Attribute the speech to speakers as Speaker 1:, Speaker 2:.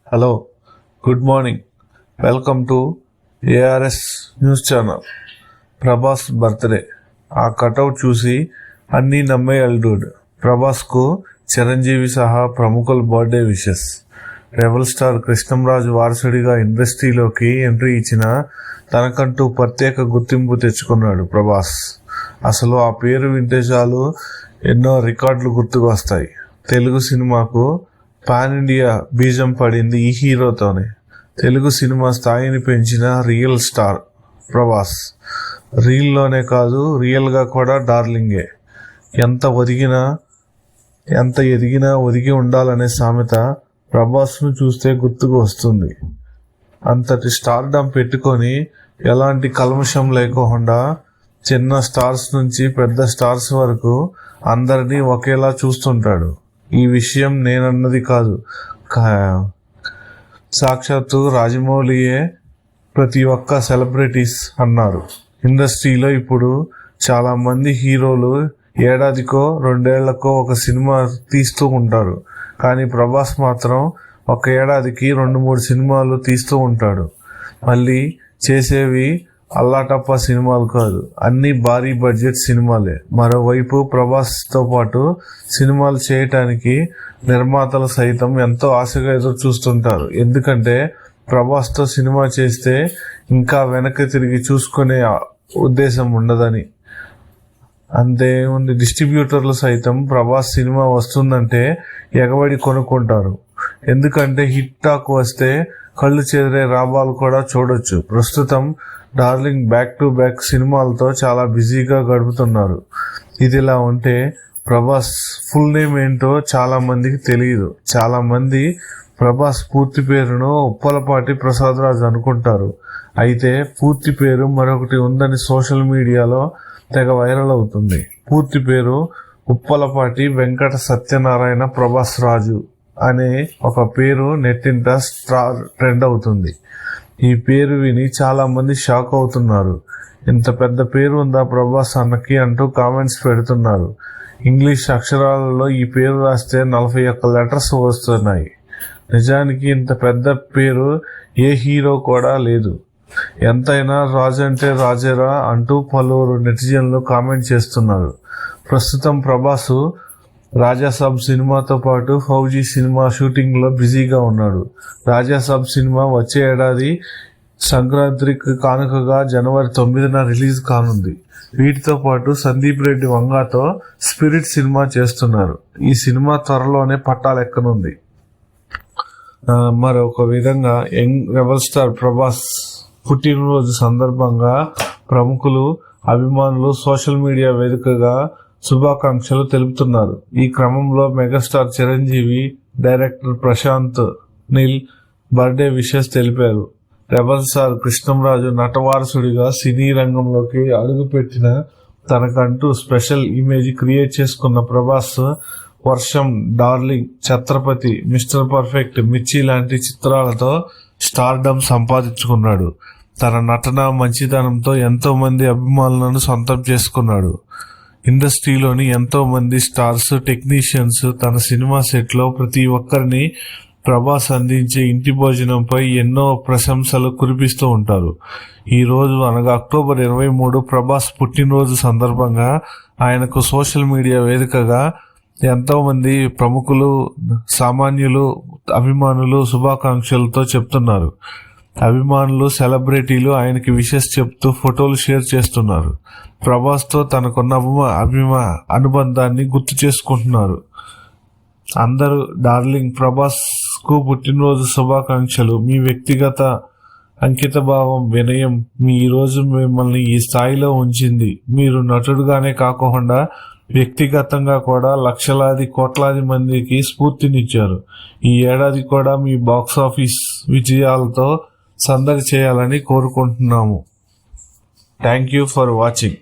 Speaker 1: Hello, good morning. Welcome to ARS news channel. Prabhas birthday. ఆ cutout చూసి అన్నీ నమ్మే అల్లుడు. ప్రభాస్కు చిరంజీవి సహా ప్రముఖుల birthday wishes. Rebel star Krishnam Raju వారసుడిగా ఇండస్ట్రీలోకి ఎంట్రీ ఇచ్చిన తనకంటూ ప్రత్యేక గుర్తింపు తెచ్చుకున్నాడు ప్రభాస్. అసలు ఆ పేరు వింటే చాలు ఎన్నో రికార్డులు గుర్తుకు వస్తాయి. తెలుగు సినిమాకు పాన్ ఇండియా బీజం పడింది ఈ హీరోతోనే. తెలుగు సినిమా స్థాయిని పెంచిన రియల్ స్టార్ ప్రభాస్. రీల్లోనే కాదు, రియల్గా కూడా డార్లింగే. ఎంత ఎదిగినా ఒదిగి ఉండాలనే సామెత ప్రభాస్ను చూస్తే గుర్తుకు వస్తుంది. అంతటి స్టార్డమ్ పెట్టుకొని ఎలాంటి కల్మషం లేకుండా చిన్న స్టార్స్ నుంచి పెద్ద స్టార్స్ వరకు అందరినీ ఒకేలా చూస్తుంటాడు. ఈ విషయం నేనన్నది కాదు, సాక్షాత్తు రాజమౌళియే ప్రతి ఒక్క సెలబ్రిటీస్ అన్నారు. ఇండస్ట్రీలో ఇప్పుడు చాలా మంది హీరోలు ఏడాదికో 2 ఏళ్లకో ఒక సినిమా తీస్తూ ఉంటారు. కానీ ప్రభాస్ మాత్రం ఒక ఏడాదికి 2-3 సినిమాలు తీస్తూ ఉంటాడు. మళ్ళీ చేసేవి అల్లాటప్ప సినిమాలు కాదు, అన్ని భారీ బడ్జెట్ సినిమాలే. మరోవైపు ప్రభాస్తో పాటు సినిమాలు చేయటానికి నిర్మాతలు సైతం ఎంతో ఆశగా ఎదురు చూస్తుంటారు. ఎందుకంటే ప్రభాస్తో సినిమా చేస్తే ఇంకా వెనక్కి తిరిగి చూసుకునే ఉద్దేశం ఉండదని. అంతేముంది, డిస్ట్రిబ్యూటర్లు సైతం ప్రభాస్ సినిమా వస్తుందంటే ఎగబడి కొనుక్కుంటారు. ఎందుకంటే హిట్ టాక్ వస్తే కళ్ళు చెదిరే లాభాలు కూడా చూడొచ్చు. ప్రస్తుతం డార్లింగ్ బ్యాక్ టు బ్యాక్ సినిమాలతో చాలా బిజీగా గడుపుతున్నారు. ఇదిలా ఉంటే ప్రభాస్ ఫుల్ నేమ్ ఏంటో చాలా మందికి తెలియదు. చాలా మంది ప్రభాస్ పూర్తి పేరును ఉప్పలపాటి ప్రసాదరాజు అనుకుంటారు. అయితే పూర్తి పేరు మరొకటి ఉందని సోషల్ మీడియాలో తెగ వైరల్ అవుతుంది. పూర్తి పేరు ఉప్పలపాటి వెంకట సత్యనారాయణ ప్రభాస్ రాజు అనే ఒక పేరు నెట్టింట స్టార్ ట్రెండ్ అవుతుంది. ఈ పేరు విని చాలా మంది షాక్ అవుతున్నారు. ఇంత పెద్ద పేరు ఉందా ప్రభాస్ అన్నకి అంటూ కామెంట్స్ పెడుతున్నారు. ఇంగ్లీష్ అక్షరాలలో ఈ పేరు రాస్తే 41 లెటర్స్ వస్తున్నాయి. నిజానికి ఇంత పెద్ద పేరు ఏ హీరో కూడా లేదు. ఎంతైనా రాజు అంటే రాజేరా అంటూ పలువురు నెటిజన్లు కామెంట్ చేస్తున్నారు. ప్రస్తుతం ప్రభాస్ రాజాసాబ్ సినిమాతో పాటు ఫౌజీ సినిమా షూటింగ్ లో బిజీగా ఉన్నాడు. రాజాసాబ్ సినిమా వచ్చే ఏడాది సంక్రాంతికి కానుకగా జనవరి 9న రిలీజ్ కానుంది. వీటితో పాటు సందీప్ రెడ్డి వంగాతో స్పిరిట్ సినిమా చేస్తున్నారు. ఈ సినిమా త్వరలోనే పట్టాలెక్కనుంది. మరొక విధంగా యంగ్ రెబల్ స్టార్ ప్రభాస్ పుట్టినరోజు సందర్భంగా ప్రముఖులు, అభిమానులు సోషల్ మీడియా వేదికగా శుభాకాంక్షలు తెలుపుతున్నారు. ఈ క్రమంలో megastar Chiranjeevi, director Prashanth Neel birthday wishes తెలిపారు. రెబల్ స్టార్ కృష్ణంరాజు నటవారసుడిగా సినీ రంగంలోకి అడుగుపెట్టిన తనకంటూ స్పెషల్ ఇమేజ్ క్రియేట్ చేసుకున్న ప్రభాస్ వర్షం, డార్లింగ్, ఛత్రపతి, మిస్టర్ పర్ఫెక్ట్, మిర్చి లాంటి చిత్రాలతో స్టార్డమ్ సంపాదించుకున్నాడు. తన నటన, మంచితనంతో ఎంతో మంది అభిమానులను సొంతం చేసుకున్నాడు. ఇండస్ట్రీలోని ఎంతో మంది స్టార్స్, టెక్నీషియన్స్ తన సినిమా సెట్ లో ప్రతి ఒక్కరిని ప్రభాస్ అందించే ఇంటి భోజనంపై ఎన్నో ప్రశంసలు కురిపిస్తూ ఉంటారు. ఈ రోజు అనగా అక్టోబర్ 23 ప్రభాస్ పుట్టినరోజు సందర్భంగా ఆయనకు సోషల్ మీడియా వేదికగా ఎంతో మంది ప్రముఖులు, సామాన్యులు, అభిమానులు శుభాకాంక్షలతో చెప్తున్నారు. అభిమానులు, సెలబ్రిటీలు ఆయనకి విషెస్ చెప్తూ ఫోటోలు షేర్ చేస్తున్నారు. ప్రభాస్తో తనకున్న అనుబంధాన్ని గుర్తు చేసుకుంటున్నారు. అందరూ డార్లింగ్ ప్రభాస్ కు పుట్టినరోజు శుభాకాంక్షలు. మీ వ్యక్తిగత అంకిత భావం, వినయం ఈ రోజు మిమ్మల్ని ఈ స్థాయిలో ఉంచింది. మీరు నటుడుగానే కాకుండా వ్యక్తిగతంగా కూడా లక్షలాది కోట్లాది మందికి స్ఫూర్తినిచ్చారు. ఈ ఏడాది కూడా మీ బాక్సాఫీస్ విజయాలతో సందడి చేయాలని కోరుకుంటున్నాము. Thank you for watching.